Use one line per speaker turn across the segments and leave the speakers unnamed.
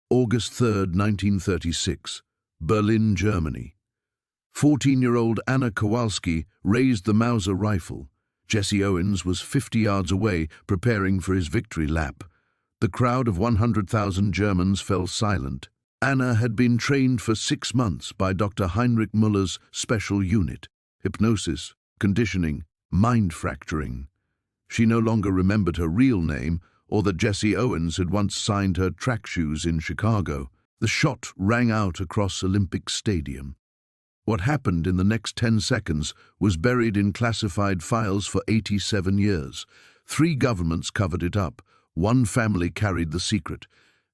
August 3, 1936, Berlin, Germany. 14-year-old Anna Kowalski raised the Mauser rifle. Jesse Owens was 50 yards away, preparing for his victory lap. The crowd of 100,000 Germans fell silent. Anna had been trained for 6 months by Dr. Heinrich Müller's special unit: hypnosis, conditioning, mind fracturing. She no longer remembered her real name or that Jesse Owens had once signed her track shoes in Chicago. The shot rang out across Olympic Stadium. What happened in the next 10 seconds was buried in classified files for 87 years. 3 governments covered it up. 1 family carried the secret.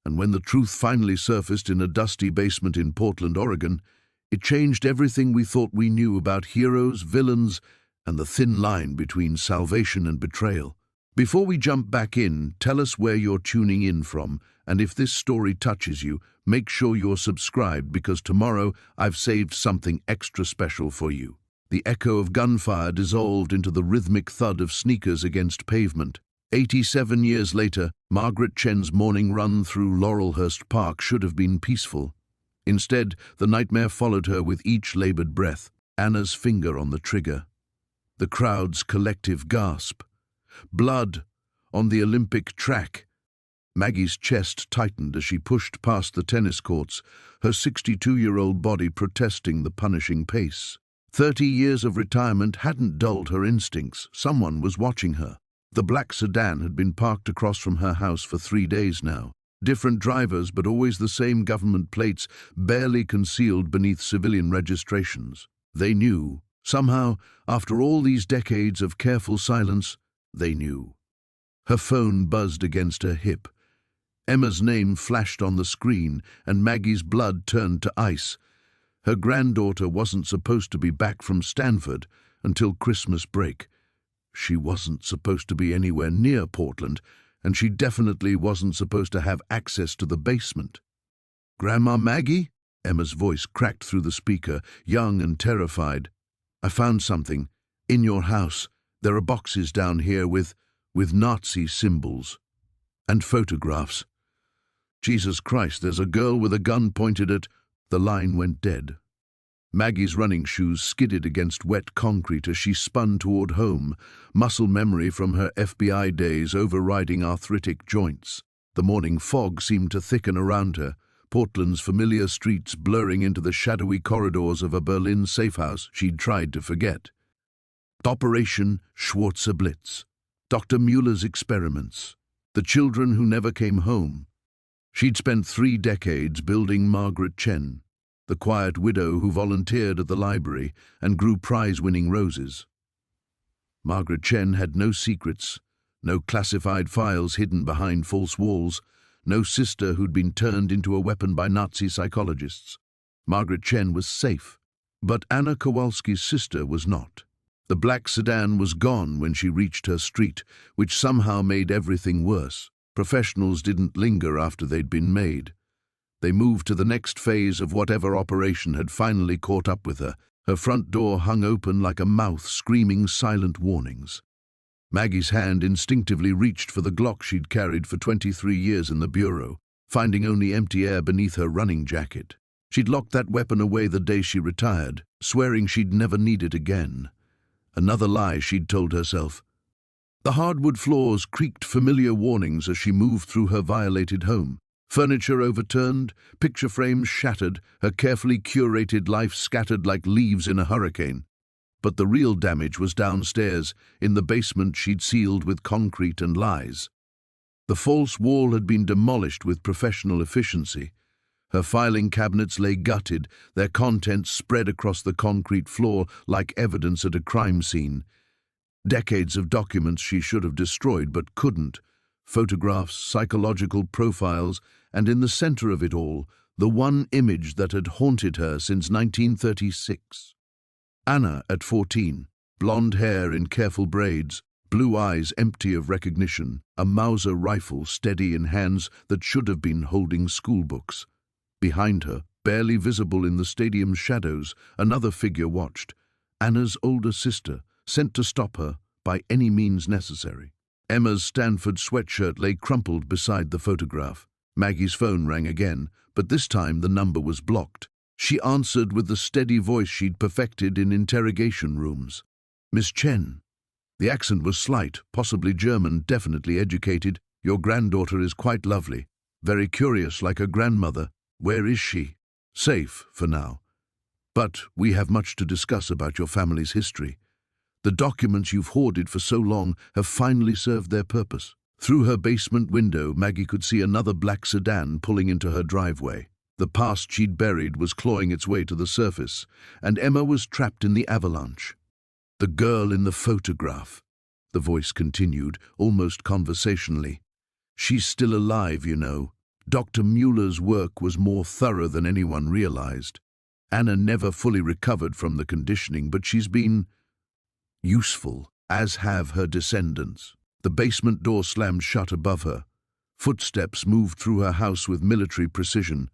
And when the truth finally surfaced in a dusty basement in Portland, Oregon, it changed everything we thought we knew about heroes, villains, and the thin line between salvation and betrayal. Before we jump back in, tell us where you're tuning in from, and if this story touches you, make sure you're subscribed, because tomorrow I've saved something extra special for you. The echo of gunfire dissolved into the rhythmic thud of sneakers against pavement. 87 years later, Margaret Chen's morning run through Laurelhurst Park should have been peaceful. Instead, the nightmare followed her with each labored breath. Anna's finger on the trigger. The crowd's collective gasp. Blood on the Olympic track. Maggie's chest tightened as she pushed past the tennis courts, her 62-year-old body protesting the punishing pace. 30 years of retirement hadn't dulled her instincts. Someone was watching her. The black sedan had been parked across from her house for 3 days now. Different drivers, but always the same government plates, barely concealed beneath civilian registrations. They knew. Somehow, after all these decades of careful silence, they knew. Her phone buzzed against her hip. Emma's name flashed on the screen, and Maggie's blood turned to ice. Her granddaughter wasn't supposed to be back from Stanford until Christmas break. She wasn't supposed to be anywhere near Portland, and she definitely wasn't supposed to have access to the basement. "Grandma Maggie?" Emma's voice cracked through the speaker, young and terrified. "I found something. In your house. There are boxes down here with Nazi symbols. And photographs. Jesus Christ, there's a girl with a gun pointed at..." The line went dead. Maggie's running shoes skidded against wet concrete as she spun toward home, muscle memory from her FBI days overriding arthritic joints. The morning fog seemed to thicken around her, Portland's familiar streets blurring into the shadowy corridors of a Berlin safehouse she'd tried to forget. Operation Schwarzer Blitz. Dr. Mueller's experiments. The children who never came home. She'd spent 3 decades building Margaret Chen, the quiet widow who volunteered at the library and grew prize-winning roses. Margaret Chen had no secrets, no classified files hidden behind false walls, no sister who'd been turned into a weapon by Nazi psychologists. Margaret Chen was safe, but Anna Kowalski's sister was not. The black sedan was gone when she reached her street, which somehow made everything worse. Professionals didn't linger after they'd been made. They moved to the next phase of whatever operation had finally caught up with her. Her front door hung open like a mouth screaming silent warnings. Maggie's hand instinctively reached for the Glock she'd carried for 23 years in the bureau, finding only empty air beneath her running jacket. She'd locked that weapon away the day she retired, swearing she'd never need it again. Another lie she'd told herself. The hardwood floors creaked familiar warnings as she moved through her violated home. Furniture overturned, picture frames shattered, her carefully curated life scattered like leaves in a hurricane. But the real damage was downstairs, in the basement she'd sealed with concrete and lies. The false wall had been demolished with professional efficiency. Her filing cabinets lay gutted, their contents spread across the concrete floor like evidence at a crime scene. Decades of documents she should have destroyed but couldn't. Photographs, psychological profiles, and in the center of it all, the one image that had haunted her since 1936. Anna at 14, blonde hair in careful braids, blue eyes empty of recognition, a Mauser rifle steady in hands that should have been holding schoolbooks. Behind her, barely visible in the stadium's shadows, another figure watched, Anna's older sister, sent to stop her by any means necessary. Emma's Stanford sweatshirt lay crumpled beside the photograph. Maggie's phone rang again, but this time the number was blocked. She answered with the steady voice she'd perfected in interrogation rooms. "Miss Chen." The accent was slight, possibly German, definitely educated. "Your granddaughter is quite lovely. Very curious, like her grandmother. Where is she?" "Safe, for now. But we have much to discuss about your family's history. The documents you've hoarded for so long have finally served their purpose." Through her basement window, Maggie could see another black sedan pulling into her driveway. The past she'd buried was clawing its way to the surface, and Emma was trapped in the avalanche. "The girl in the photograph," the voice continued, almost conversationally. "She's still alive, you know. Dr. Mueller's work was more thorough than anyone realized. Anna never fully recovered from the conditioning, but she's been useful, as have her descendants." The basement door slammed shut above her. Footsteps moved through her house with military precision.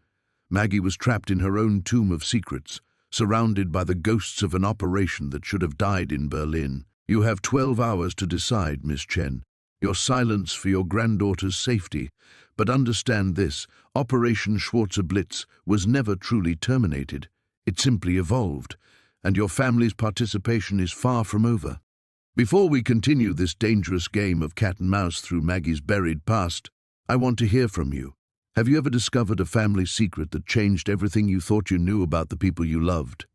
Maggie was trapped in her own tomb of secrets, surrounded by the ghosts of an operation that should have died in Berlin. "You have 12 hours to decide, Miss Chen. Your silence for your granddaughter's safety. But understand this, Operation Schwarzer Blitz was never truly terminated. It simply evolved, and your family's participation is far from over." Before we continue this dangerous game of cat and mouse through Maggie's buried past, I want to hear from you. Have you ever discovered a family secret that changed everything you thought you knew about the people you loved?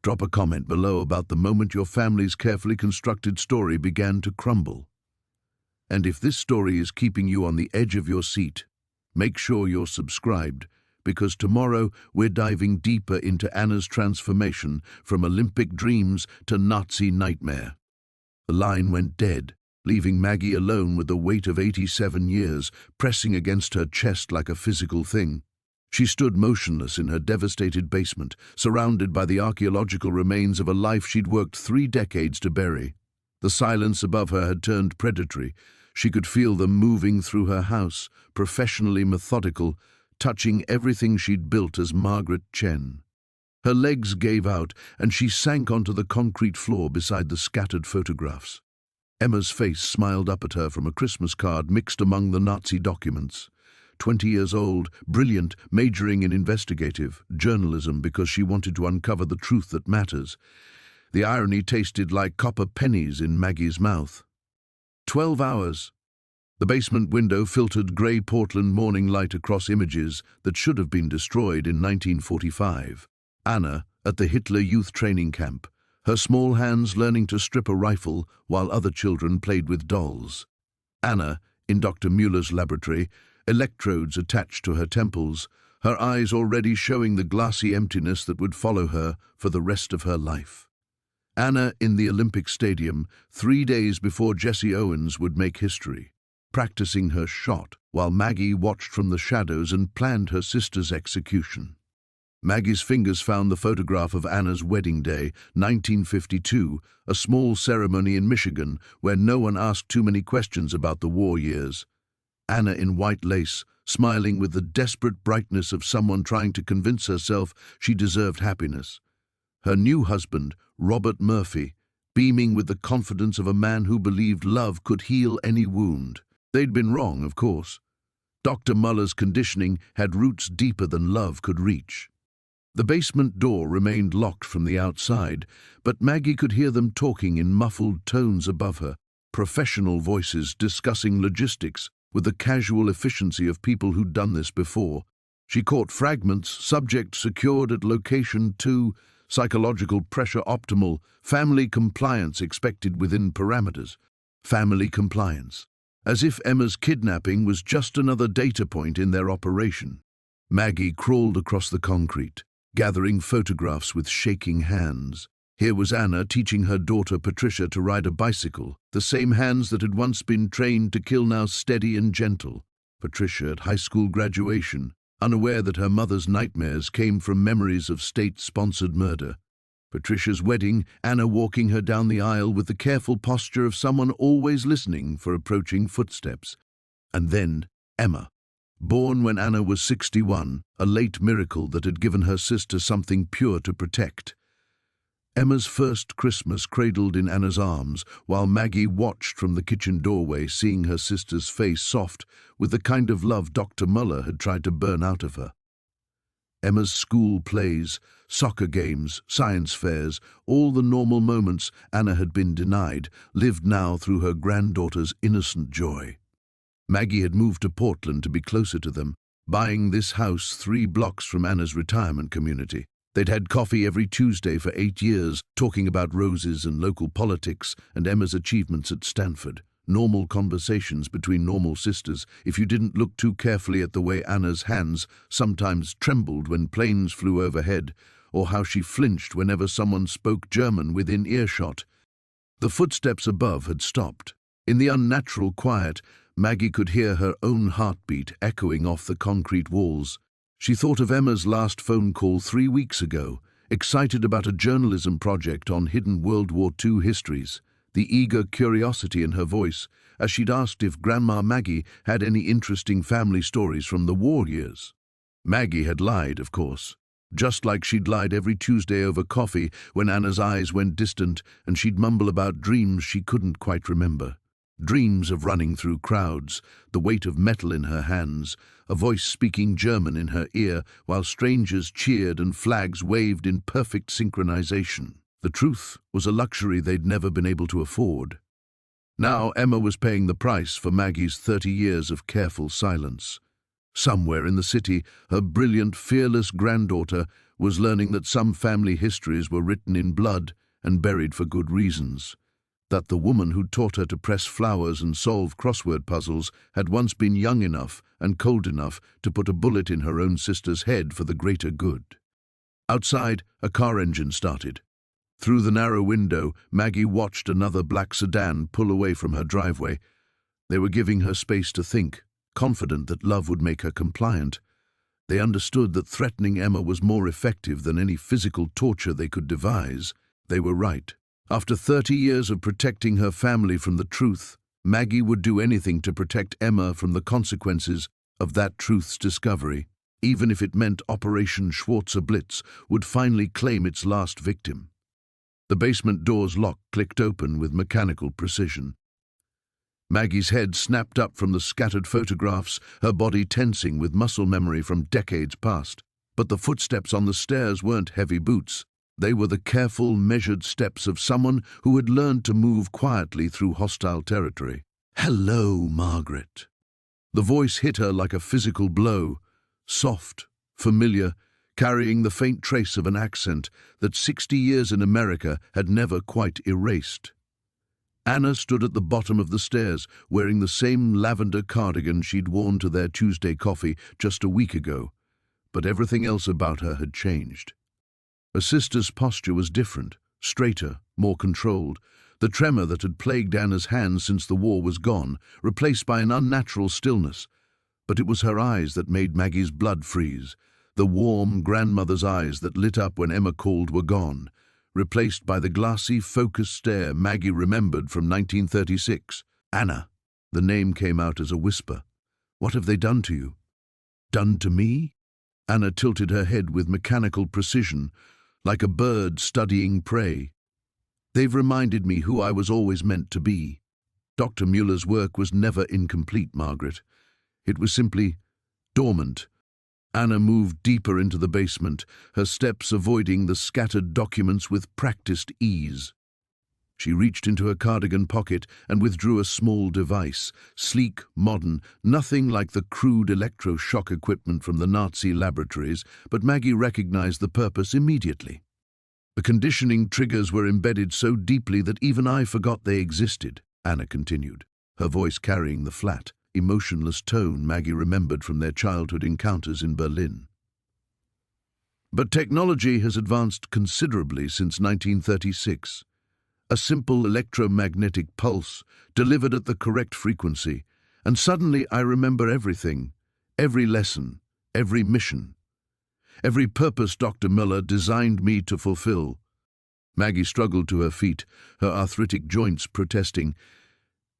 Drop a comment below about the moment your family's carefully constructed story began to crumble. And if this story is keeping you on the edge of your seat, make sure you're subscribed, because tomorrow we're diving deeper into Anna's transformation from Olympic dreams to Nazi nightmare. The line went dead, leaving Maggie alone with the weight of 87 years pressing against her chest like a physical thing. She stood motionless in her devastated basement, surrounded by the archaeological remains of a life she'd worked 3 decades to bury. The silence above her had turned predatory. She could feel them moving through her house, professionally methodical, touching everything she'd built as Margaret Chen. Her legs gave out, and she sank onto the concrete floor beside the scattered photographs. Emma's face smiled up at her from a Christmas card mixed among the Nazi documents. 20 years old, brilliant, majoring in investigative journalism because she wanted to uncover the truth that matters. The irony tasted like copper pennies in Maggie's mouth. 12 hours. The basement window filtered grey Portland morning light across images that should have been destroyed in 1945. Anna, at the Hitler Youth Training Camp, her small hands learning to strip a rifle while other children played with dolls. Anna, in Dr. Mueller's laboratory, electrodes attached to her temples, her eyes already showing the glassy emptiness that would follow her for the rest of her life. Anna in the Olympic Stadium, 3 days before Jesse Owens would make history, practicing her shot while Maggie watched from the shadows and planned her sister's execution. Maggie's fingers found the photograph of Anna's wedding day, 1952, a small ceremony in Michigan where no one asked too many questions about the war years. Anna in white lace, smiling with the desperate brightness of someone trying to convince herself she deserved happiness. Her new husband, Robert Murphy, beaming with the confidence of a man who believed love could heal any wound. They'd been wrong, of course. Dr. Muller's conditioning had roots deeper than love could reach. The basement door remained locked from the outside, but Maggie could hear them talking in muffled tones above her, professional voices discussing logistics with the casual efficiency of people who'd done this before. She caught fragments: subject secured at location 2, psychological pressure optimal, family compliance expected within parameters. Family compliance. As if Emma's kidnapping was just another data point in their operation. Maggie crawled across the concrete, gathering photographs with shaking hands. Here was Anna teaching her daughter Patricia to ride a bicycle, the same hands that had once been trained to kill, now steady and gentle. Patricia at high school graduation, unaware that her mother's nightmares came from memories of state-sponsored murder. Patricia's wedding, Anna walking her down the aisle with the careful posture of someone always listening for approaching footsteps. And then Emma. Born when Anna was 61, a late miracle that had given her sister something pure to protect. Emma's first Christmas cradled in Anna's arms, while Maggie watched from the kitchen doorway, seeing her sister's face soft with the kind of love Dr. Muller had tried to burn out of her. Emma's school plays, soccer games, science fairs, all the normal moments Anna had been denied, lived now through her granddaughter's innocent joy. Maggie had moved to Portland to be closer to them, buying this house 3 blocks from Anna's retirement community. They'd had coffee every Tuesday for 8 years, talking about roses and local politics and Emma's achievements at Stanford. Normal conversations between normal sisters, if you didn't look too carefully at the way Anna's hands sometimes trembled when planes flew overhead, or how she flinched whenever someone spoke German within earshot. The footsteps above had stopped. In the unnatural quiet, Maggie could hear her own heartbeat echoing off the concrete walls. She thought of Emma's last phone call 3 weeks ago, excited about a journalism project on hidden World War II histories, the eager curiosity in her voice as she'd asked if Grandma Maggie had any interesting family stories from the war years. Maggie had lied, of course, just like she'd lied every Tuesday over coffee when Anna's eyes went distant and she'd mumble about dreams she couldn't quite remember. Dreams of running through crowds, the weight of metal in her hands, a voice speaking German in her ear while strangers cheered and flags waved in perfect synchronization. The truth was a luxury they'd never been able to afford. Now Emma was paying the price for Maggie's 30 years of careful silence. Somewhere in the city, her brilliant, fearless granddaughter was learning that some family histories were written in blood and buried for good reasons. That the woman who taught her to press flowers and solve crossword puzzles had once been young enough and cold enough to put a bullet in her own sister's head for the greater good. Outside, a car engine started. Through the narrow window, Maggie watched another black sedan pull away from her driveway. They were giving her space to think, confident that love would make her compliant. They understood that threatening Emma was more effective than any physical torture they could devise. They were right. After 30 years of protecting her family from the truth, Maggie would do anything to protect Emma from the consequences of that truth's discovery, even if it meant Operation Schwarzer Blitz would finally claim its last victim. The basement door's lock clicked open with mechanical precision. Maggie's head snapped up from the scattered photographs, her body tensing with muscle memory from decades past. But the footsteps on the stairs weren't heavy boots. They were the careful, measured steps of someone who had learned to move quietly through hostile territory. "Hello, Margaret." The voice hit her like a physical blow, soft, familiar, carrying the faint trace of an accent that 60 years in America had never quite erased. Anna stood at the bottom of the stairs, wearing the same lavender cardigan she'd worn to their Tuesday coffee just a week ago, but everything else about her had changed. Her sister's posture was different, straighter, more controlled. The tremor that had plagued Anna's hands since the war was gone, replaced by an unnatural stillness. But it was her eyes that made Maggie's blood freeze. The warm grandmother's eyes that lit up when Emma called were gone, replaced by the glassy, focused stare Maggie remembered from 1936. "Anna." The name came out as a whisper. "What have they done to you?" "Done to me?" Anna tilted her head with mechanical precision, like a bird studying prey. "They've reminded me who I was always meant to be." Dr. Muller's work was never incomplete, Margaret. It was simply dormant. Anna moved deeper into the basement, her steps avoiding the scattered documents with practiced ease. She reached into her cardigan pocket and withdrew a small device, sleek, modern, nothing like the crude electroshock equipment from the Nazi laboratories, but Maggie recognized the purpose immediately. The conditioning triggers were embedded so deeply that even I forgot they existed, Anna continued, her voice carrying the flat, emotionless tone Maggie remembered from their childhood encounters in Berlin. But technology has advanced considerably since 1936. A simple electromagnetic pulse delivered at the correct frequency, and suddenly I remember everything, every lesson, every mission, every purpose Dr. Muller designed me to fulfill. Maggie struggled to her feet, her arthritic joints protesting.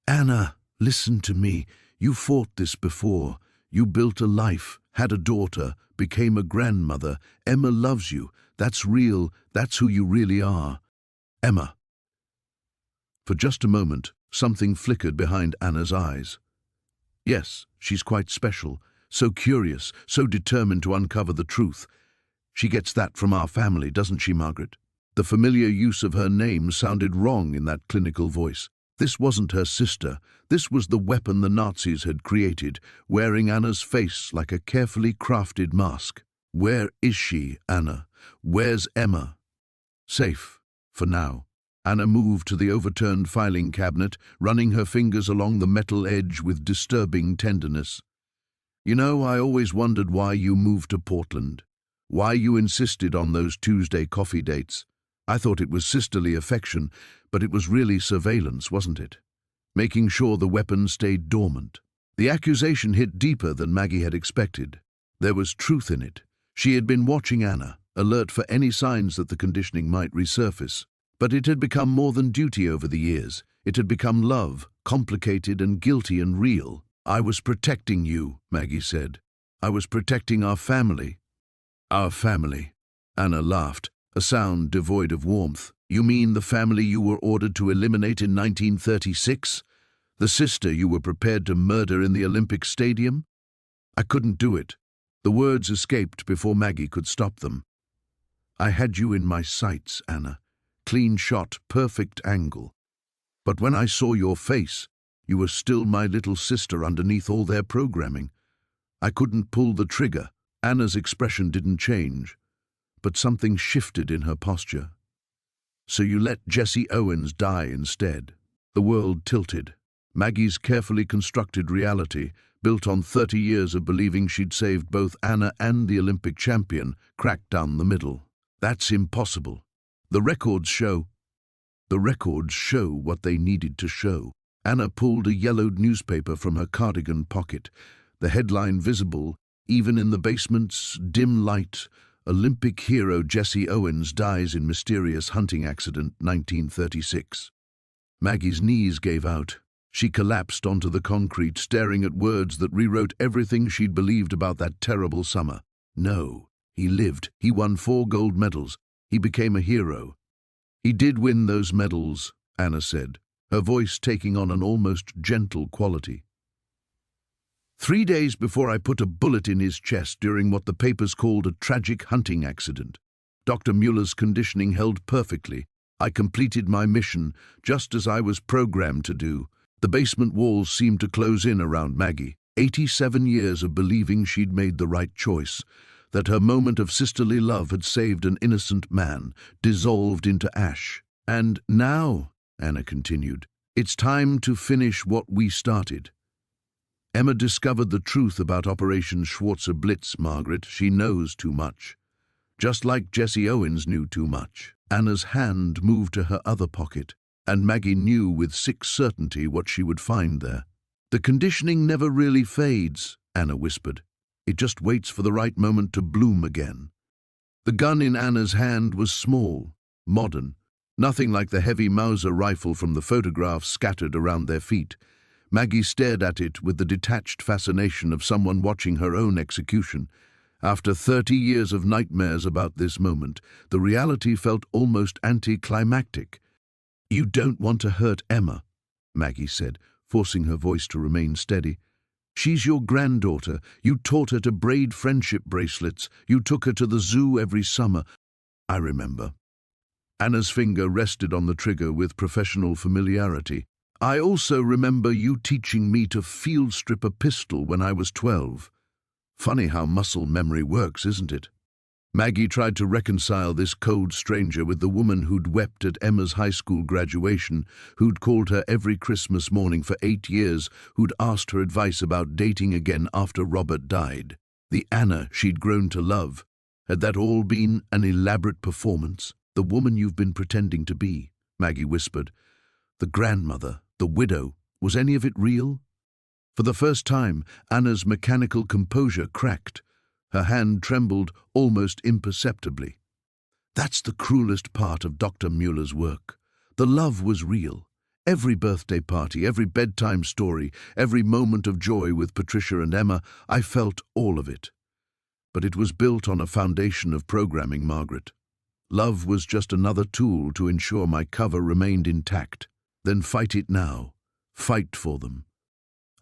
"Anna, listen to me. You fought this before. You built a life, had a daughter, became a grandmother. Emma loves you. That's real. That's who you really are. Emma. For just a moment, something flickered behind Anna's eyes. Yes, she's quite special, so curious, so determined to uncover the truth. She gets that from our family, doesn't she, Margaret? The familiar use of her name sounded wrong in that clinical voice. This wasn't her sister. This was the weapon the Nazis had created, wearing Anna's face like a carefully crafted mask. Where is she, Anna? Where's Emma? Safe, for now. Anna moved to the overturned filing cabinet, running her fingers along the metal edge with disturbing tenderness. You know, I always wondered why you moved to Portland. Why you insisted on those Tuesday coffee dates. I thought it was sisterly affection, but it was really surveillance, wasn't it? Making sure the weapon stayed dormant. The accusation hit deeper than Maggie had expected. There was truth in it. She had been watching Anna, alert for any signs that the conditioning might resurface. But it had become more than duty over the years. It had become love, complicated and guilty and real. I was protecting you, Maggie said. I was protecting our family. Our family. Anna laughed, a sound devoid of warmth. You mean the family you were ordered to eliminate in 1936? The sister you were prepared to murder in the Olympic Stadium? I couldn't do it. The words escaped before Maggie could stop them. I had you in my sights, Anna. Clean shot, perfect angle. But when I saw your face, you were still my little sister underneath all their programming. I couldn't pull the trigger. Anna's expression didn't change, but something shifted in her posture. So you let Jesse Owens die instead. The world tilted. Maggie's carefully constructed reality, built on 30 years of believing she'd saved both Anna and the Olympic champion, cracked down the middle. That's impossible. The records show what they needed to show. Anna pulled a yellowed newspaper from her cardigan pocket, the headline visible, even in the basement's dim light. Olympic hero Jesse Owens dies in mysterious hunting accident, 1936. Maggie's knees gave out. She collapsed onto the concrete, staring at words that rewrote everything she'd believed about that terrible summer. No, he lived. He won 4 gold medals. He became a hero. He did win those medals, Anna said, her voice taking on an almost gentle quality. 3 days before I put a bullet in his chest during what the papers called a tragic hunting accident. Dr. Mueller's conditioning held perfectly. I completed my mission, just as I was programmed to do. The basement walls seemed to close in around Maggie. 87 years of believing she'd made the right choice, that her moment of sisterly love had saved an innocent man, dissolved into ash. And now, Anna continued, it's time to finish what we started. Emma discovered the truth about Operation Schwarzer Blitz, Margaret. She knows too much. Just like Jesse Owens knew too much. Anna's hand moved to her other pocket, and Maggie knew with sick certainty what she would find there. The conditioning never really fades, Anna whispered. It just waits for the right moment to bloom again. The gun in Anna's hand was small, modern, nothing like the heavy Mauser rifle from the photographs scattered around their feet. Maggie stared at it with the detached fascination of someone watching her own execution. After 30 years of nightmares about this moment, the reality felt almost anticlimactic. You don't want to hurt Emma, Maggie said, forcing her voice to remain steady. She's your granddaughter. You taught her to braid friendship bracelets. You took her to the zoo every summer. I remember. Anna's finger rested on the trigger with professional familiarity. I also remember you teaching me to field strip a pistol when I was 12. Funny how muscle memory works, isn't it? Maggie tried to reconcile this cold stranger with the woman who'd wept at Emma's high school graduation, who'd called her every Christmas morning for 8 years, who'd asked her advice about dating again after Robert died. The Anna she'd grown to love. Had that all been an elaborate performance? The woman you've been pretending to be, Maggie whispered. The grandmother, the widow, was any of it real? For the first time, Anna's mechanical composure cracked. Her hand trembled almost imperceptibly. That's the cruelest part of Dr. Mueller's work. The love was real. Every birthday party, every bedtime story, every moment of joy with Patricia and Emma, I felt all of it. But it was built on a foundation of programming, Margaret. Love was just another tool to ensure my cover remained intact. Then fight it now. Fight for them.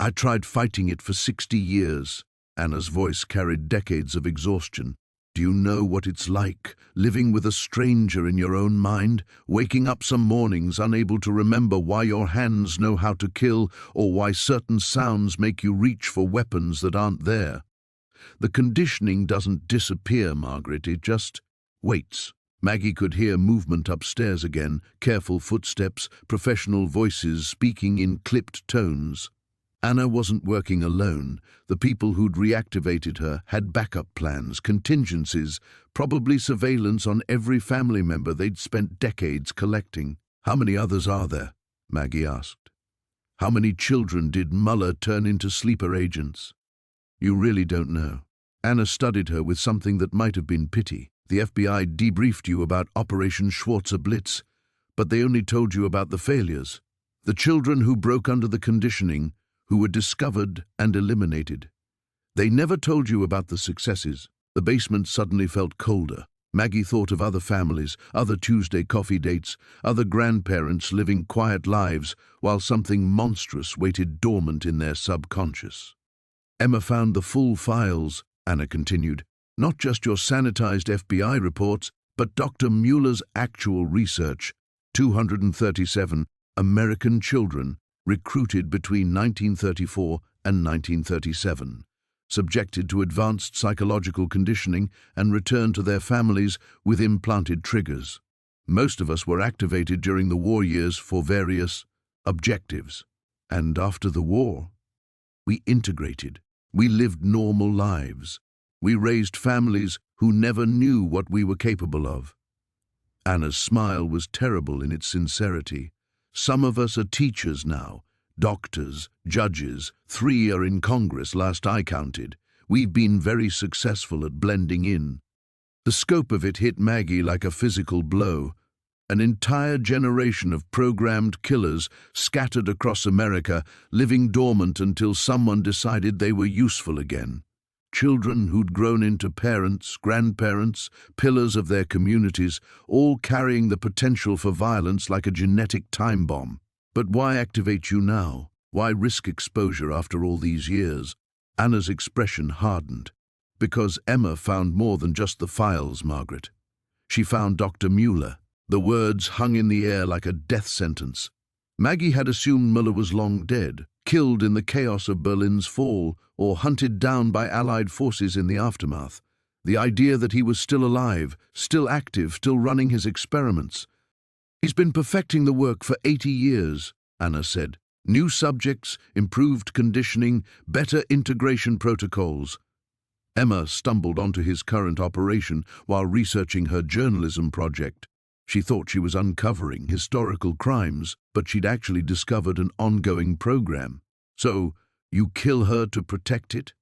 I tried fighting it for 60 years. Anna's voice carried decades of exhaustion. Do you know what it's like, living with a stranger in your own mind, waking up some mornings unable to remember why your hands know how to kill or why certain sounds make you reach for weapons that aren't there? The conditioning doesn't disappear, Margaret, it just waits. Maggie could hear movement upstairs again, careful footsteps, professional voices speaking in clipped tones. Anna wasn't working alone. The people who'd reactivated her had backup plans, contingencies, probably surveillance on every family member they'd spent decades collecting. How many others are there? Maggie asked. How many children did Muller turn into sleeper agents? You really don't know. Anna studied her with something that might have been pity. The FBI debriefed you about Operation Schwarzer Blitz, but they only told you about the failures. The children who broke under the conditioning, who were discovered and eliminated. They never told you about the successes. The basement suddenly felt colder. Maggie thought of other families, other Tuesday coffee dates, other grandparents living quiet lives while something monstrous waited dormant in their subconscious. Emma found the full files, Anna continued, not just your sanitized FBI reports, but Dr. Mueller's actual research. 237 American children recruited between 1934 and 1937, subjected to advanced psychological conditioning and returned to their families with implanted triggers. Most of us were activated during the war years for various objectives. And after the war, we integrated. We lived normal lives. We raised families who never knew what we were capable of. Anna's smile was terrible in its sincerity. Some of us are teachers now, doctors, judges. 3 are in Congress, last I counted. We've been very successful at blending in. The scope of it hit Maggie like a physical blow. An entire generation of programmed killers scattered across America, living dormant until someone decided they were useful again. Children who'd grown into parents, grandparents, pillars of their communities, all carrying the potential for violence like a genetic time bomb. But why activate you now? Why risk exposure after all these years? Anna's expression hardened. Because Emma found more than just the files, Margaret. She found Dr. Mueller. The words hung in the air like a death sentence. Maggie had assumed Mueller was long dead, killed in the chaos of Berlin's fall, or hunted down by Allied forces in the aftermath. The idea that he was still alive, still active, still running his experiments. He's been perfecting the work for 80 years, Anna said. New subjects, improved conditioning, better integration protocols. Emma stumbled onto his current operation while researching her journalism project. She thought she was uncovering historical crimes, but she'd actually discovered an ongoing program. So, you kill her to protect it?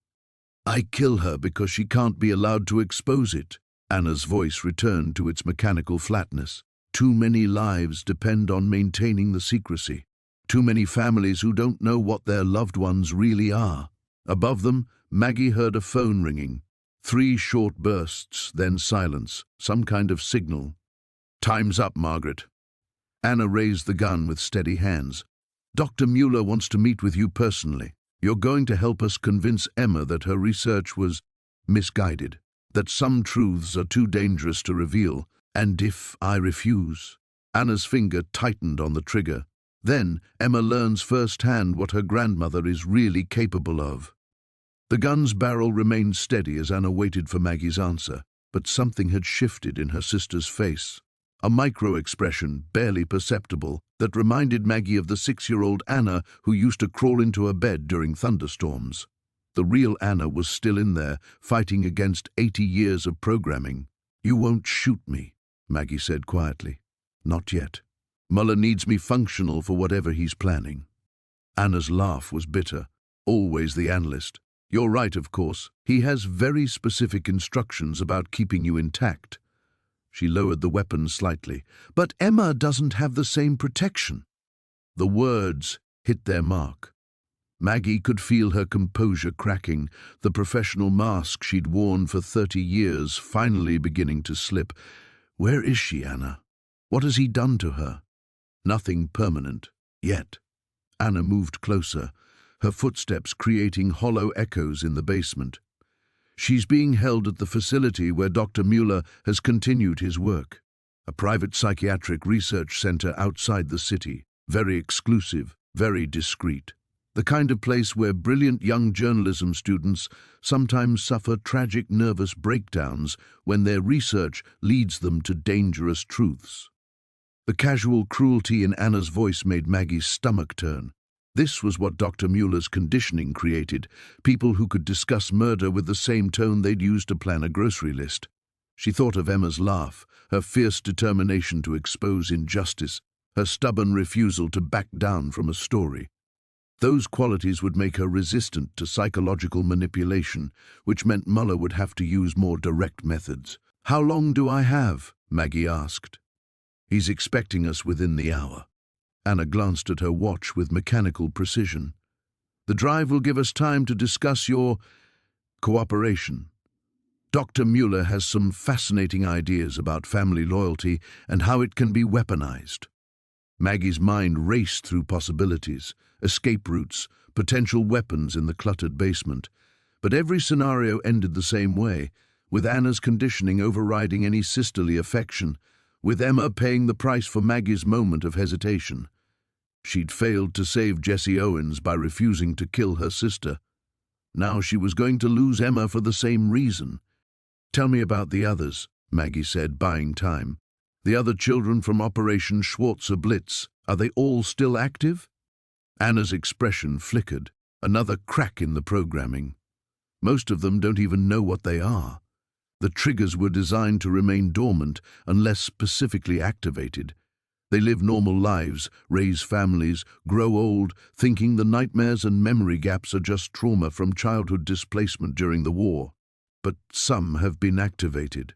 I kill her because she can't be allowed to expose it. Anna's voice returned to its mechanical flatness. Too many lives depend on maintaining the secrecy. Too many families who don't know what their loved ones really are. Above them, Maggie heard a phone ringing. 3 short bursts, then silence, some kind of signal. Time's up, Margaret. Anna raised the gun with steady hands. Dr. Mueller wants to meet with you personally. You're going to help us convince Emma that her research was misguided, that some truths are too dangerous to reveal, and if I refuse. Anna's finger tightened on the trigger. Then Emma learns firsthand what her grandmother is really capable of. The gun's barrel remained steady as Anna waited for Maggie's answer, but something had shifted in her sister's face. A micro-expression, barely perceptible, that reminded Maggie of the 6-year-old Anna who used to crawl into her bed during thunderstorms. The real Anna was still in there, fighting against 80 years of programming. You won't shoot me, Maggie said quietly. Not yet. Mueller needs me functional for whatever he's planning. Anna's laugh was bitter. Always the analyst. You're right, of course. He has very specific instructions about keeping you intact. She lowered the weapon slightly. But Emma doesn't have the same protection. The words hit their mark. Maggie could feel her composure cracking, the professional mask she'd worn for 30 years finally beginning to slip. Where is she, Anna? What has he done to her? Nothing permanent, yet. Anna moved closer, her footsteps creating hollow echoes in the basement. She's being held at the facility where Dr. Mueller has continued his work, a private psychiatric research center outside the city, very exclusive, very discreet. The kind of place where brilliant young journalism students sometimes suffer tragic nervous breakdowns when their research leads them to dangerous truths. The casual cruelty in Anna's voice made Maggie's stomach turn. This was what Dr. Mueller's conditioning created, people who could discuss murder with the same tone they'd used to plan a grocery list. She thought of Emma's laugh, her fierce determination to expose injustice, her stubborn refusal to back down from a story. Those qualities would make her resistant to psychological manipulation, which meant Mueller would have to use more direct methods. "How long do I have?" Maggie asked. "He's expecting us within the hour." Anna glanced at her watch with mechanical precision. "The drive will give us time to discuss your cooperation. Dr. Mueller has some fascinating ideas about family loyalty and how it can be weaponized." Maggie's mind raced through possibilities, escape routes, potential weapons in the cluttered basement. But every scenario ended the same way, with Anna's conditioning overriding any sisterly affection, with Emma paying the price for Maggie's moment of hesitation. She'd failed to save Jesse Owens by refusing to kill her sister. Now she was going to lose Emma for the same reason. "Tell me about the others," Maggie said, buying time. "The other children from Operation Schwarzer Blitz, are they all still active?" Anna's expression flickered, another crack in the programming. "Most of them don't even know what they are. The triggers were designed to remain dormant unless specifically activated. They live normal lives, raise families, grow old, thinking the nightmares and memory gaps are just trauma from childhood displacement during the war. But some have been activated,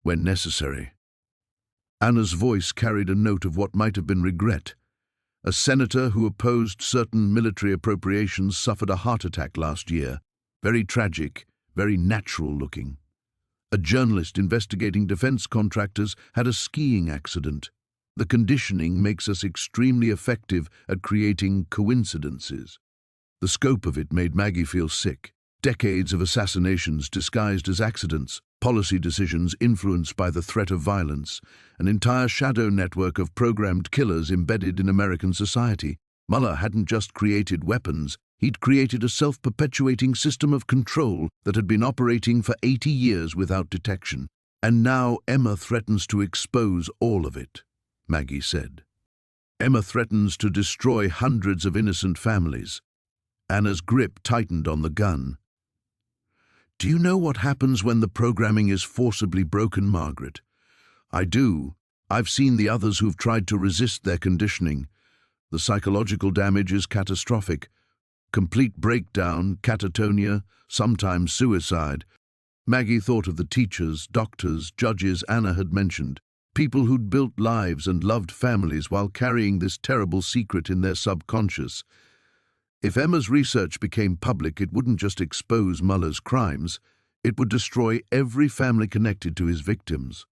when necessary." Anna's voice carried a note of what might have been regret. A senator who opposed certain military appropriations suffered a heart attack last year. Very tragic, very natural looking. A journalist investigating defense contractors had a skiing accident. The conditioning makes us extremely effective at creating coincidences. The scope of it made Maggie feel sick. Decades of assassinations disguised as accidents, policy decisions influenced by the threat of violence, an entire shadow network of programmed killers embedded in American society. Mueller hadn't just created weapons, he'd created a self-perpetuating system of control that had been operating for 80 years without detection. "And now Emma threatens to expose all of it," Maggie said. "Emma threatens to destroy hundreds of innocent families." Anna's grip tightened on the gun. "Do you know what happens when the programming is forcibly broken, Margaret?" "I do. I've seen the others who've tried to resist their conditioning. The psychological damage is catastrophic. Complete breakdown, catatonia, sometimes suicide." Maggie thought of the teachers, doctors, judges Anna had mentioned, people who'd built lives and loved families while carrying this terrible secret in their subconscious. If Emma's research became public, it wouldn't just expose Mueller's crimes, it would destroy every family connected to his victims.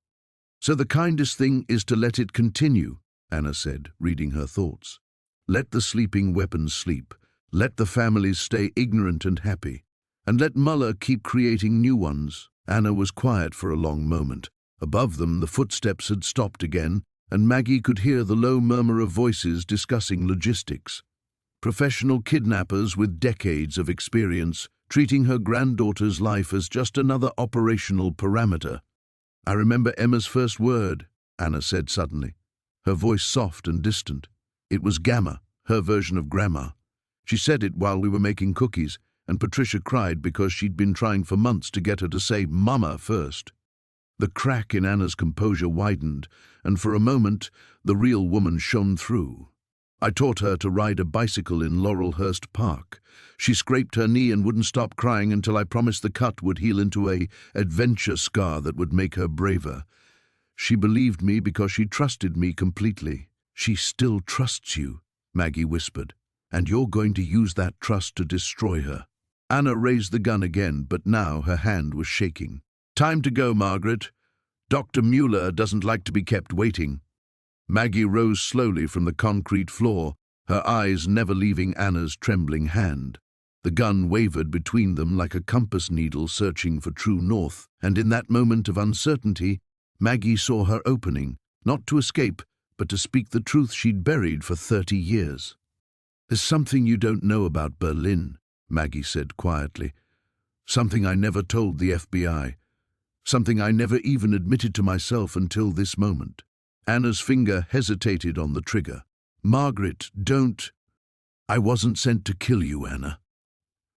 "So the kindest thing is to let it continue," Anna said, reading her thoughts. "Let the sleeping weapons sleep. Let the families stay ignorant and happy. And let Mueller keep creating new ones." Anna was quiet for a long moment. Above them, the footsteps had stopped again, and Maggie could hear the low murmur of voices discussing logistics. Professional kidnappers with decades of experience, treating her granddaughter's life as just another operational parameter. "I remember Emma's first word," Anna said suddenly, her voice soft and distant. "It was gamma, her version of grandma. She said it while we were making cookies, and Patricia cried because she'd been trying for months to get her to say mama first." The crack in Anna's composure widened, and for a moment, the real woman shone through. "I taught her to ride a bicycle in Laurelhurst Park. She scraped her knee and wouldn't stop crying until I promised the cut would heal into an adventure scar that would make her braver. She believed me because she trusted me completely." "She still trusts you," Maggie whispered, "and you're going to use that trust to destroy her." Anna raised the gun again, but now her hand was shaking. "Time to go, Margaret. Dr. Mueller doesn't like to be kept waiting. Maggie rose slowly from the concrete floor, her eyes never leaving Anna's trembling hand. The gun wavered between them like a compass needle searching for true north, and in that moment of uncertainty, Maggie saw her opening, not to escape, but to speak the truth she'd buried for 30 years. "There's something you don't know about Berlin," Maggie said quietly. "Something I never told the FBI. Something I never even admitted to myself until this moment." Anna's finger hesitated on the trigger. "Margaret, don't—" "I wasn't sent to kill you, Anna."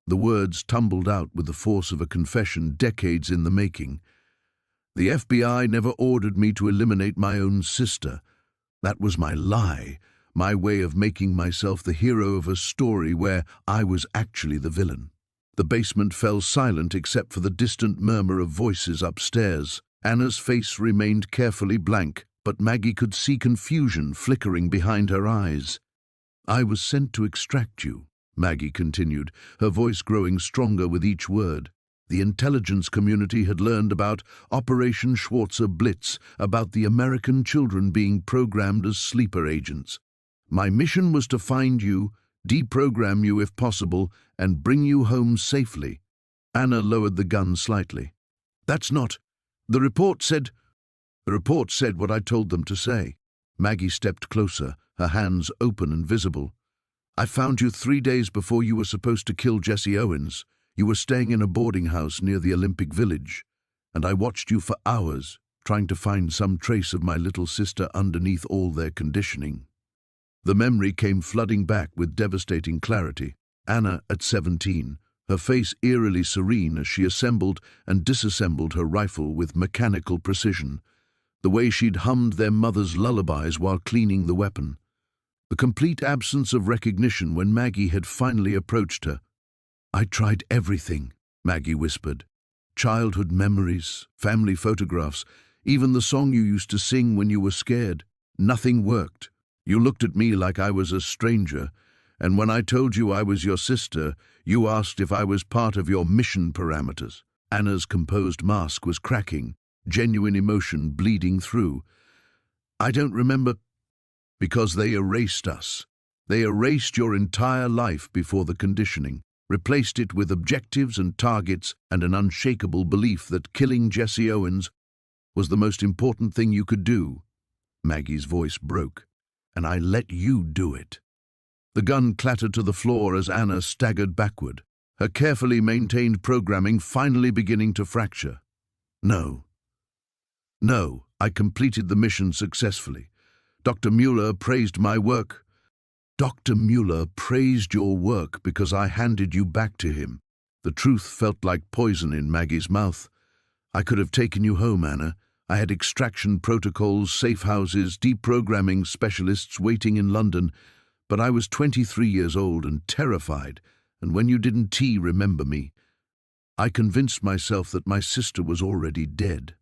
The words tumbled out with the force of a confession decades in the making. "The FBI never ordered me to eliminate my own sister. That was my lie, my way of making myself the hero of a story where I was actually the villain." The basement fell silent except for the distant murmur of voices upstairs. Anna's face remained carefully blank, but Maggie could see confusion flickering behind her eyes. "I was sent to extract you," Maggie continued, her voice growing stronger with each word. "The intelligence community had learned about Operation Schwarzer Blitz, about the American children being programmed as sleeper agents. My mission was to find you, deprogram you if possible, and bring you home safely." Anna lowered the gun slightly. "That's not— The report said what I told them to say." Maggie stepped closer, her hands open and visible. "I found you 3 days before you were supposed to kill Jesse Owens. You were staying in a boarding house near the Olympic Village, and I watched you for hours, trying to find some trace of my little sister underneath all their conditioning." The memory came flooding back with devastating clarity. Anna, at 17, her face eerily serene as she assembled and disassembled her rifle with mechanical precision, the way she'd hummed their mother's lullabies while cleaning the weapon. The complete absence of recognition when Maggie had finally approached her. "I tried everything," Maggie whispered. "Childhood memories, family photographs, even the song you used to sing when you were scared. Nothing worked. You looked at me like I was a stranger, and when I told you I was your sister, you asked if I was part of your mission parameters." Anna's composed mask was cracking, genuine emotion bleeding through. "I don't remember—" "Because they erased us. They erased your entire life before the conditioning, replaced it with objectives and targets and an unshakable belief that killing Jesse Owens was the most important thing you could do." Maggie's voice broke. "And I let you do it." The gun clattered to the floor as Anna staggered backward, her carefully maintained programming finally beginning to fracture. No, I completed the mission successfully. Dr. Mueller praised my work. Dr. Mueller praised your work because I handed you back to him." The truth felt like poison in Maggie's mouth. "I could have taken you home, Anna. I had extraction protocols, safe houses, deprogramming specialists waiting in London, but I was 23 years old and terrified, and when you didn't remember me, I convinced myself that my sister was already dead."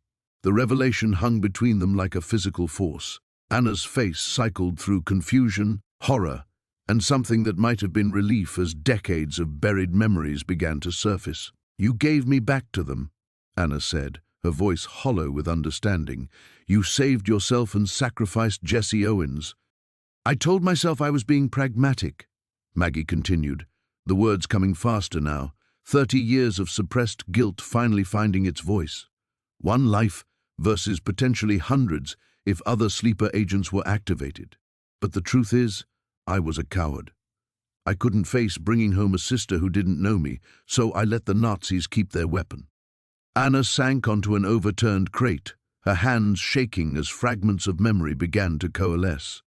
The revelation hung between them like a physical force. Anna's face cycled through confusion, horror, and something that might have been relief as decades of buried memories began to surface. "You gave me back to them," Anna said, her voice hollow with understanding. "You saved yourself and sacrificed Jesse Owens." "I told myself I was being pragmatic," Maggie continued, the words coming faster now, 30 years of suppressed guilt finally finding its voice. One life versus potentially hundreds if other sleeper agents were activated. But the truth is, I was a coward. I couldn't face bringing home a sister who didn't know me, so I let the Nazis keep their weapon. Anna sank onto an overturned crate, her hands shaking as fragments of memory began to coalesce.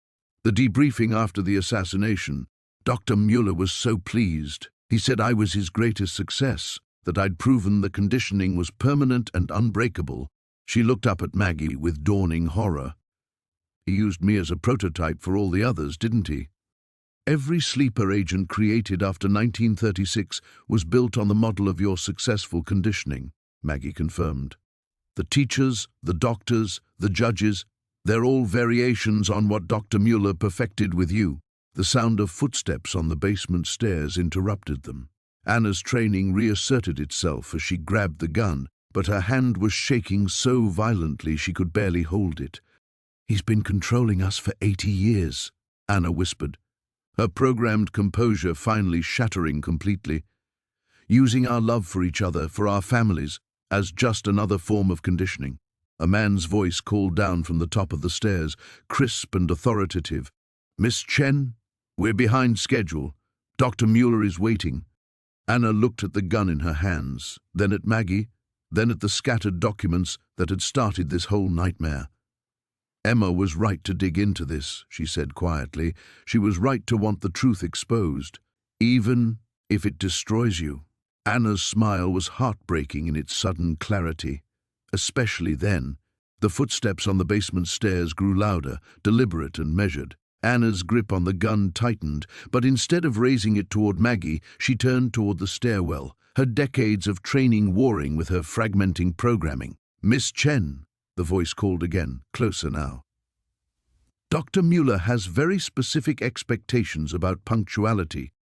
The debriefing after the assassination, Dr. Mueller was so pleased. He said I was his greatest success, that I'd proven the conditioning was permanent and unbreakable. She looked up at Maggie with dawning horror. "He used me as a prototype for all the others, didn't he?" "Every sleeper agent created after 1936 was built on the model of your successful conditioning," Maggie confirmed. "The teachers, the doctors, the judges, they're all variations on what Dr. Mueller perfected with you." The sound of footsteps on the basement stairs interrupted them. Anna's training reasserted itself as she grabbed the gun, but her hand was shaking so violently she could barely hold it. "He's been controlling us for 80 years, Anna whispered, her programmed composure finally shattering completely. "Using our love for each other, for our families, as just another form of conditioning." A man's voice called down from the top of the stairs, crisp and authoritative. "Miss Chen, we're behind schedule. Dr. Mueller is waiting." Anna looked at the gun in her hands, then at Maggie, then at the scattered documents that had started this whole nightmare. "Emma was right to dig into this," she said quietly. "She was right to want the truth exposed, even if it destroys you." Anna's smile was heartbreaking in its sudden clarity. Especially then. The footsteps on the basement stairs grew louder, deliberate and measured. Anna's grip on the gun tightened, but instead of raising it toward Maggie, she turned toward the stairwell, her decades of training warring with her fragmenting programming. "Miss Chen," the voice called again, closer now. "Dr. Mueller has very specific expectations about punctuality."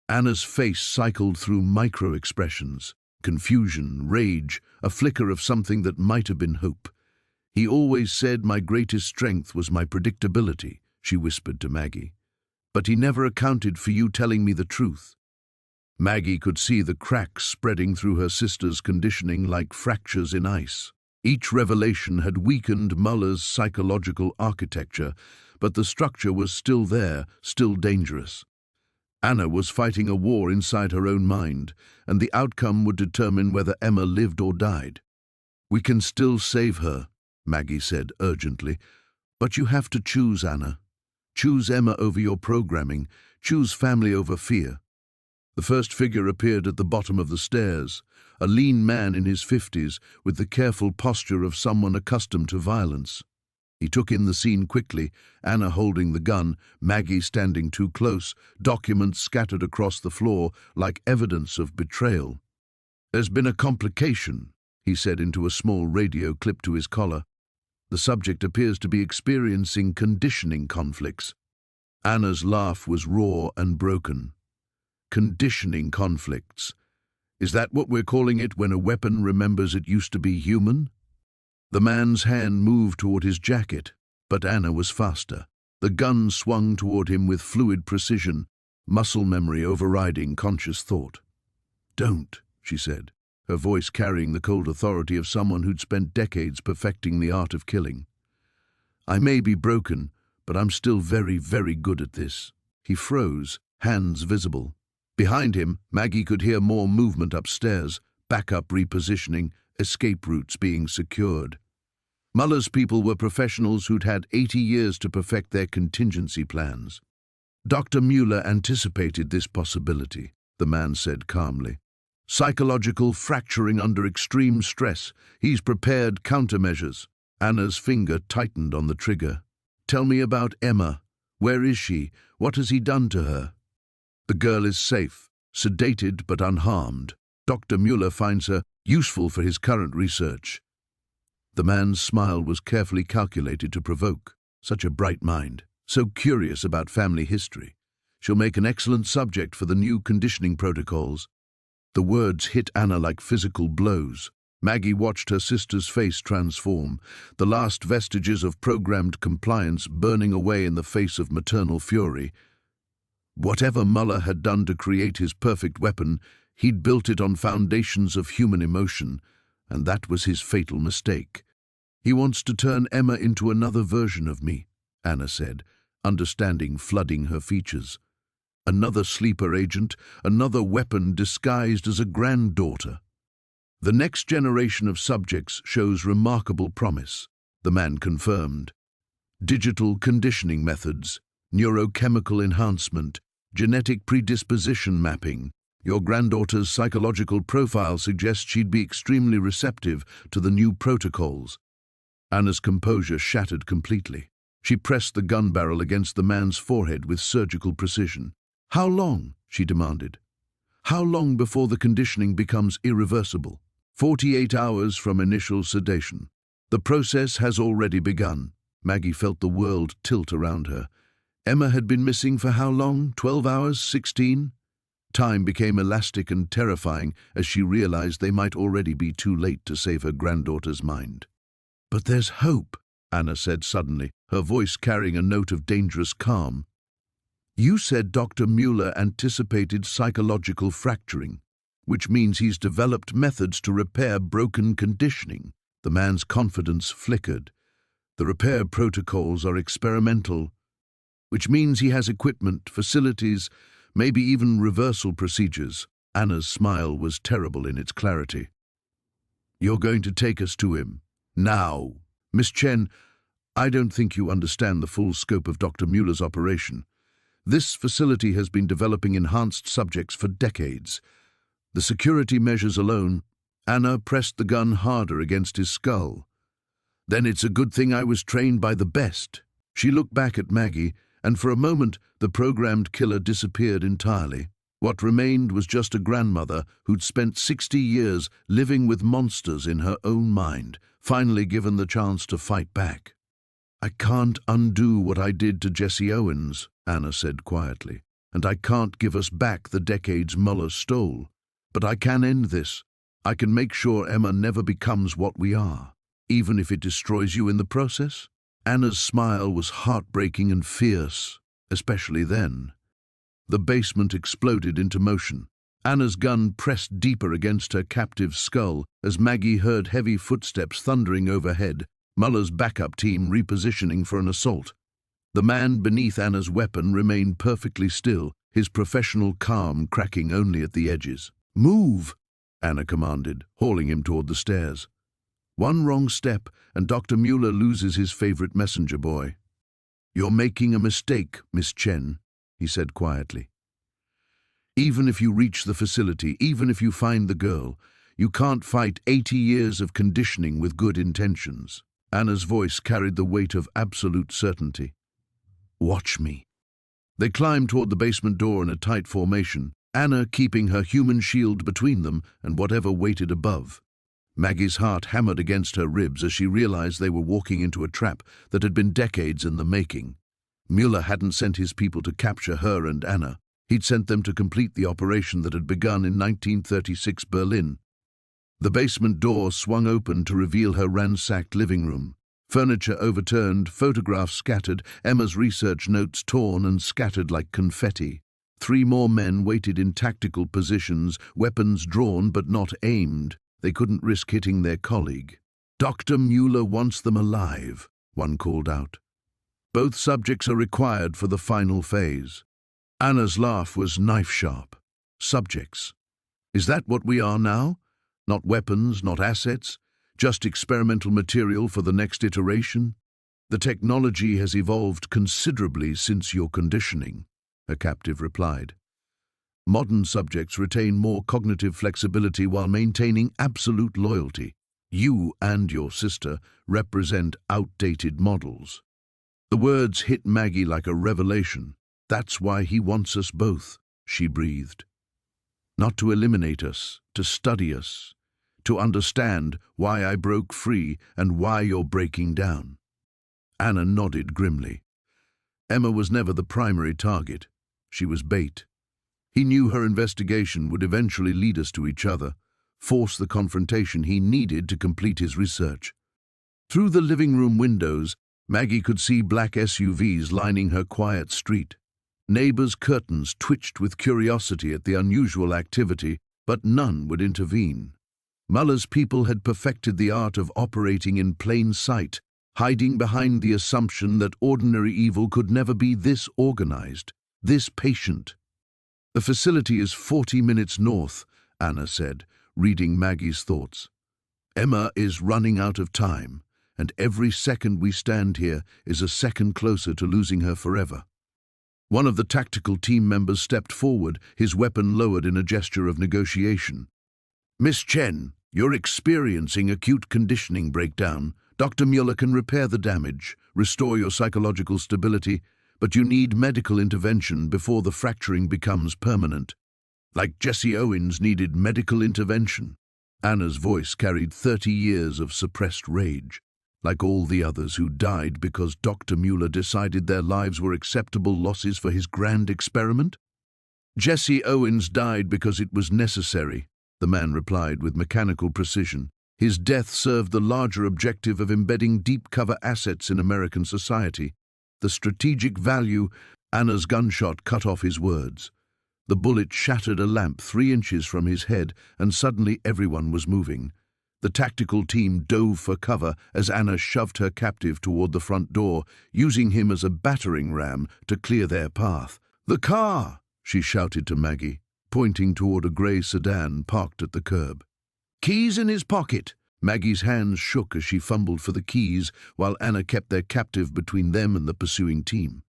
Anna's face cycled through micro-expressions, confusion, rage, a flicker of something that might have been hope. "He always said my greatest strength was my predictability," she whispered to Maggie. "But he never accounted for you telling me the truth." Maggie could see the cracks spreading through her sister's conditioning like fractures in ice. Each revelation had weakened Muller's psychological architecture, but the structure was still there, still dangerous. Anna was fighting a war inside her own mind, and the outcome would determine whether Emma lived or died. "We can still save her," Maggie said urgently. "But you have to choose, Anna. Choose Emma over your programming. Choose family over fear." The first figure appeared at the bottom of the stairs, a lean man in his 50s, with the careful posture of someone accustomed to violence. He took in the scene quickly, Anna holding the gun, Maggie standing too close, documents scattered across the floor like evidence of betrayal. "There's been a complication," he said into a small radio clipped to his collar. "The subject appears to be experiencing conditioning conflicts." Anna's laugh was raw and broken. "Conditioning conflicts. Is that what we're calling it when a weapon remembers it used to be human?" The man's hand moved toward his jacket, but Anna was faster. The gun swung toward him with fluid precision, muscle memory overriding conscious thought. "Don't," she said, her voice carrying the cold authority of someone who'd spent decades perfecting the art of killing. "I may be broken, but I'm still very, very good at this." He froze, hands visible. Behind him, Maggie could hear more movement upstairs, backup repositioning, escape routes being secured. Muller's people were professionals who'd had 80 years to perfect their contingency plans. "Dr. Mueller anticipated this possibility," the man said calmly. "Psychological fracturing under extreme stress. He's prepared countermeasures." Anna's finger tightened on the trigger. "Tell me about Emma. Where is she? What has he done to her?" "The girl is safe, sedated but unharmed. Dr. Mueller finds her useful for his current research." The man's smile was carefully calculated to provoke. Such a bright mind, so curious about family history. She'll make an excellent subject for the new conditioning protocols. The words hit Anna like physical blows. Maggie watched her sister's face transform, the last vestiges of programmed compliance burning away in the face of maternal fury. Whatever Mueller had done to create his perfect weapon, he'd built it on foundations of human emotion, and that was his fatal mistake. "He wants to turn Emma into another version of me," Anna said, understanding flooding her features. "Another sleeper agent, another weapon disguised as a granddaughter." "The next generation of subjects shows remarkable promise," the man confirmed. "Digital conditioning methods, neurochemical enhancement, genetic predisposition mapping. Your granddaughter's psychological profile suggests she'd be extremely receptive to the new protocols." Anna's composure shattered completely. She pressed the gun barrel against the man's forehead with surgical precision. "How long?" she demanded. "How long before the conditioning becomes irreversible?" 48 hours from initial sedation. "The process has already begun." Maggie felt the world tilt around her. Emma had been missing for how long? 12 hours? 16? Time became elastic and terrifying as she realized they might already be too late to save her granddaughter's mind. "But there's hope," Anna said suddenly, her voice carrying a note of dangerous calm. "You said Dr. Mueller anticipated psychological fracturing, which means he's developed methods to repair broken conditioning." The man's confidence flickered. "The repair protocols are experimental, which means he has equipment, facilities, maybe even reversal procedures." Anna's smile was terrible in its clarity. "You're going to take us to him? Now?" "Miss Chen, I don't think you understand the full scope of Dr. Mueller's operation. This facility has been developing enhanced subjects for decades. The security measures alone..." Anna pressed the gun harder against his skull. "Then it's a good thing I was trained by the best." She looked back at Maggie, and for a moment the programmed killer disappeared entirely. What remained was just a grandmother who'd spent 60 years living with monsters in her own mind, finally given the chance to fight back. "I can't undo what I did to Jesse Owens," Anna said quietly, "and I can't give us back the decades Mueller stole. But I can end this. I can make sure Emma never becomes what we are, even if it destroys you in the process." Anna's smile was heartbreaking and fierce, especially then. The basement exploded into motion. Anna's gun pressed deeper against her captive's skull as Maggie heard heavy footsteps thundering overhead, Mueller's backup team repositioning for an assault. The man beneath Anna's weapon remained perfectly still, his professional calm cracking only at the edges. "Move!" Anna commanded, hauling him toward the stairs. "One wrong step, and Dr. Mueller loses his favorite messenger boy." "You're making a mistake, Miss Chen," he said quietly. "Even if you reach the facility, even if you find the girl, you can't fight 80 years of conditioning with good intentions." Anna's voice carried the weight of absolute certainty. "Watch me." They climbed toward the basement door in a tight formation, Anna keeping her human shield between them and whatever waited above. Maggie's heart hammered against her ribs as she realized they were walking into a trap that had been decades in the making. Mueller hadn't sent his people to capture her and Anna. He'd sent them to complete the operation that had begun in 1936 Berlin. The basement door swung open to reveal her ransacked living room. Furniture overturned, photographs scattered, Emma's research notes torn and scattered like confetti. 3 more men waited in tactical positions, weapons drawn but not aimed. They couldn't risk hitting their colleague. "Dr. Mueller wants them alive," one called out. "Both subjects are required for the final phase." Anna's laugh was knife-sharp. "Subjects? Is that what we are now? Not weapons, not assets, just experimental material for the next iteration?" "The technology has evolved considerably since your conditioning," her captive replied. "Modern subjects retain more cognitive flexibility while maintaining absolute loyalty. You and your sister represent outdated models." The words hit Maggie like a revelation. "That's why he wants us both," she breathed. "Not to eliminate us, to study us, to understand why I broke free and why you're breaking down." Anna nodded grimly. Emma was never the primary target. She was bait. He knew her investigation would eventually lead us to each other, force the confrontation he needed to complete his research. Through the living room windows, Maggie could see black SUVs lining her quiet street. Neighbors' curtains twitched with curiosity at the unusual activity, but none would intervene. Mueller's people had perfected the art of operating in plain sight, hiding behind the assumption that ordinary evil could never be this organized, this patient. "The facility is 40 minutes north," Anna said, reading Maggie's thoughts. "Emma is running out of time, and every second we stand here is a second closer to losing her forever." One of the tactical team members stepped forward, his weapon lowered in a gesture of negotiation. "Miss Chen, you're experiencing acute conditioning breakdown. Dr. Mueller can repair the damage, restore your psychological stability, but you need medical intervention before the fracturing becomes permanent." "Like Jesse Owens needed medical intervention." Anna's voice carried 30 years of suppressed rage. "Like all the others who died because Dr. Mueller decided their lives were acceptable losses for his grand experiment?" Jesse Owens died because it was necessary, the man replied with mechanical precision. His death served the larger objective of embedding deep cover assets in American society. The strategic value. Anna's gunshot cut off his words. The bullet shattered a lamp 3 inches from his head, and suddenly everyone was moving. The tactical team dove for cover as Anna shoved her captive toward the front door, using him as a battering ram to clear their path. "The car!" she shouted to Maggie, pointing toward a grey sedan parked at the curb. "Keys in his pocket!" Maggie's hands shook as she fumbled for the keys, while Anna kept their captive between them and the pursuing team.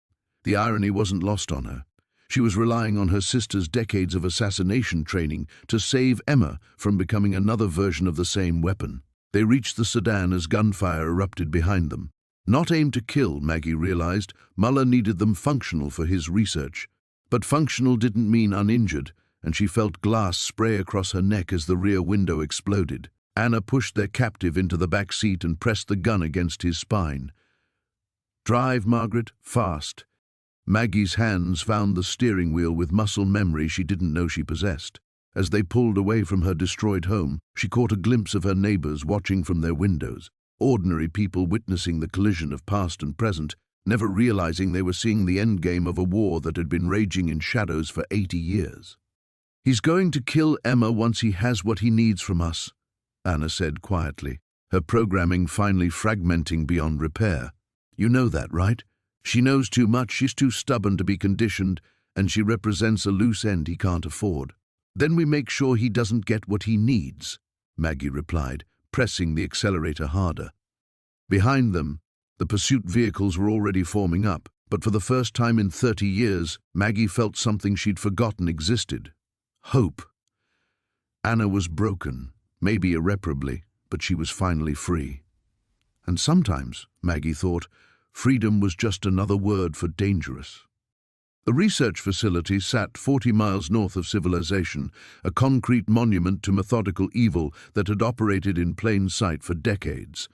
The irony wasn't lost on her. She was relying on her sister's decades of assassination training to save Emma from becoming another version of the same weapon. They reached the sedan as gunfire erupted behind them. Not aimed to kill, Maggie realized. Muller needed them functional for his research. But functional didn't mean uninjured, and she felt glass spray across her neck as the rear window exploded. Anna pushed their captive into the back seat and pressed the gun against his spine. "Drive, Margaret, fast." Maggie's hands found the steering wheel with muscle memory she didn't know she possessed. As they pulled away from her destroyed home, she caught a glimpse of her neighbors watching from their windows, ordinary people witnessing the collision of past and present, never realizing they were seeing the endgame of a war that had been raging in shadows for 80 years. "He's going to kill Emma once he has what he needs from us," Anna said quietly, her programming finally fragmenting beyond repair. "You know that, right? She knows too much, she's too stubborn to be conditioned, and she represents a loose end he can't afford. Then we make sure he doesn't get what he needs," Maggie replied, pressing the accelerator harder. Behind them, the pursuit vehicles were already forming up, but for the first time in 30 years, Maggie felt something she'd forgotten existed. Hope. Anna was broken, maybe irreparably, but she was finally free. And sometimes, Maggie thought, freedom was just another word for dangerous. The research facility sat 40 miles north of civilization, a concrete monument to methodical evil that had operated in plain sight for decades.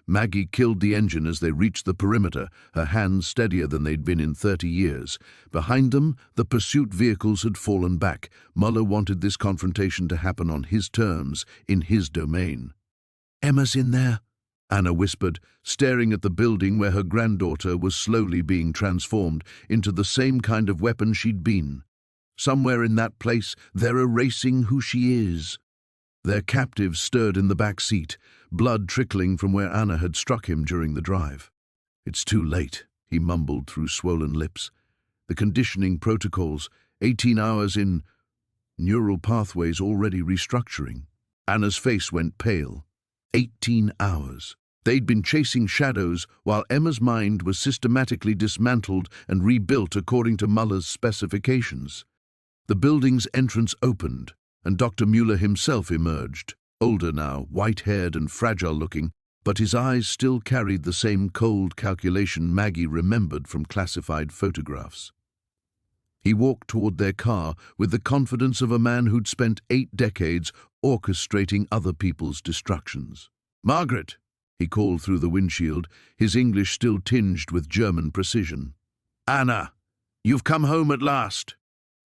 Maggie killed the engine as they reached the perimeter, her hands steadier than they'd been in 30 years. Behind them, the pursuit vehicles had fallen back. Muller wanted this confrontation to happen on his terms, in his domain. "Emma's in there," Anna whispered, staring at the building where her granddaughter was slowly being transformed into the same kind of weapon she'd been. Somewhere in that place, they're erasing who she is. Their captive stirred in the back seat, blood trickling from where Anna had struck him during the drive. "It's too late," he mumbled through swollen lips. "The conditioning protocols, 18 hours in, neural pathways already restructuring." Anna's face went pale. 18 hours. They'd been chasing shadows while Emma's mind was systematically dismantled and rebuilt according to Muller's specifications. The building's entrance opened, and Dr. Mueller himself emerged, older now, white-haired and fragile-looking, but his eyes still carried the same cold calculation Maggie remembered from classified photographs. He walked toward their car with the confidence of a man who'd spent 8 decades orchestrating other people's destructions. "Margaret," he called through the windshield, his English still tinged with German precision. "Anna, you've come home at last."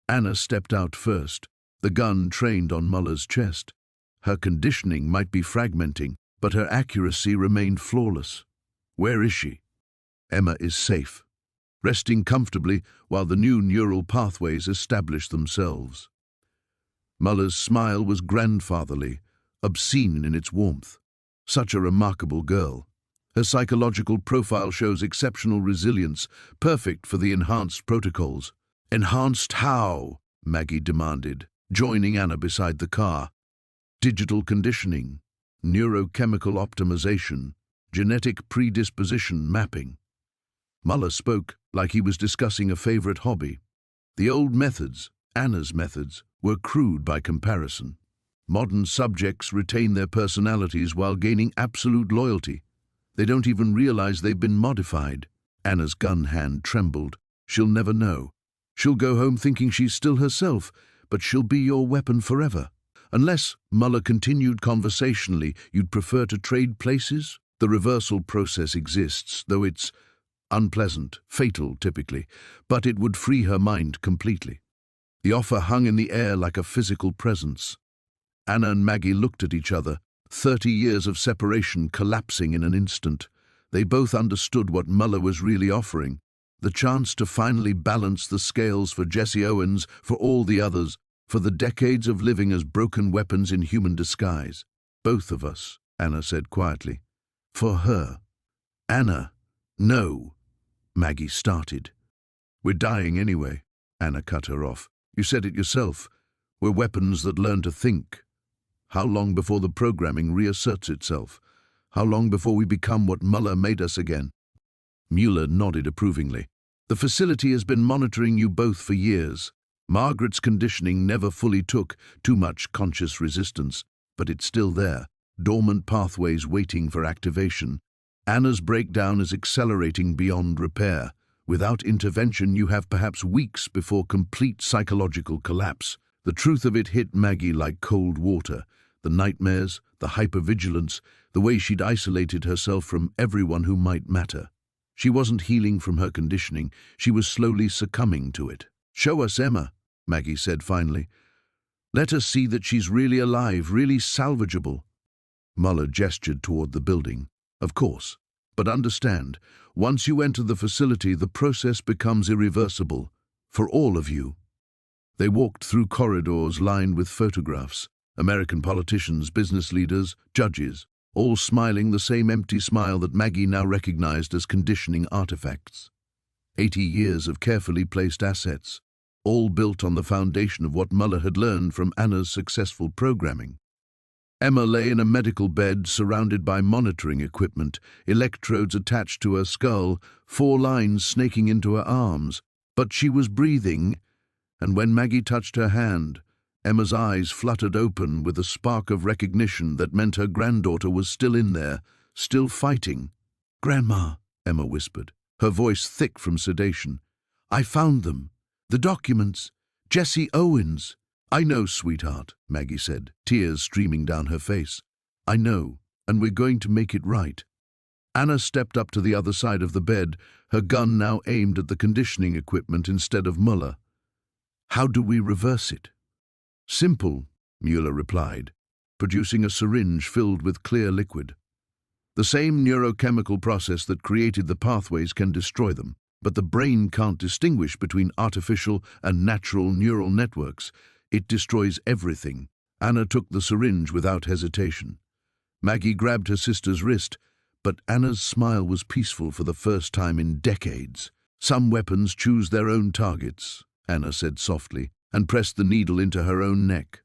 Anna stepped out first, the gun trained on Muller's chest. Her conditioning might be fragmenting, but her accuracy remained flawless. "Where is she?" "Emma is safe, resting comfortably while the new neural pathways established themselves." Muller's smile was grandfatherly, obscene in its warmth. Such a remarkable girl. Her psychological profile shows exceptional resilience, perfect for the enhanced protocols. "Enhanced how?" Maggie demanded, joining Anna beside the car. "Digital conditioning, neurochemical optimization, genetic predisposition mapping." Muller spoke like he was discussing a favorite hobby. The old methods, Anna's methods, were crude by comparison. Modern subjects retain their personalities while gaining absolute loyalty. They don't even realize they've been modified. Anna's gun hand trembled. "She'll never know. She'll go home thinking she's still herself, but she'll be your weapon forever. Unless," Muller continued conversationally, "you'd prefer to trade places? The reversal process exists, though it's unpleasant, fatal typically, but it would free her mind completely." The offer hung in the air like a physical presence. Anna and Maggie looked at each other, 30 years of separation collapsing in an instant. They both understood what Muller was really offering, the chance to finally balance the scales for Jesse Owens, for all the others, for the decades of living as broken weapons in human disguise. Both of us, Anna said quietly. For her. Anna, no, Maggie started. We're dying anyway, Anna cut her off. You said it yourself. We're weapons that learn to think. How long before the programming reasserts itself? How long before we become what Muller made us again? Mueller nodded approvingly. The facility has been monitoring you both for years. Margaret's conditioning never fully took too much conscious resistance, but it's still there, dormant pathways waiting for activation. Anna's breakdown is accelerating beyond repair. Without intervention, you have perhaps weeks before complete psychological collapse. The truth of it hit Maggie like cold water. The nightmares, the hypervigilance, the way she'd isolated herself from everyone who might matter. She wasn't healing from her conditioning, she was slowly succumbing to it. Show us Emma, Maggie said finally. Let us see that she's really alive, really salvageable. Muller gestured toward the building. Of course. But understand, once you enter the facility, the process becomes irreversible. For all of you. They walked through corridors lined with photographs. American politicians, business leaders, judges, all smiling the same empty smile that Maggie now recognized as conditioning artifacts. 80 years of carefully placed assets, all built on the foundation of what Muller had learned from Anna's successful programming. Emma lay in a medical bed surrounded by monitoring equipment, electrodes attached to her skull, 4 lines snaking into her arms. But she was breathing, and when Maggie touched her hand, Emma's eyes fluttered open with a spark of recognition that meant her granddaughter was still in there, still fighting. "Grandma," Emma whispered, her voice thick from sedation. "I found them. The documents. Jesse Owens." "I know, sweetheart," Maggie said, tears streaming down her face. "I know, and we're going to make it right." Anna stepped up to the other side of the bed, her gun now aimed at the conditioning equipment instead of Muller. "How do we reverse it?" "Simple," Mueller replied, producing a syringe filled with clear liquid. "The same neurochemical process that created the pathways can destroy them, but the brain can't distinguish between artificial and natural neural networks. It destroys everything." Anna took the syringe without hesitation. Maggie grabbed her sister's wrist, but Anna's smile was peaceful for the first time in decades. "Some weapons choose their own targets," Anna said softly, and pressed the needle into her own neck.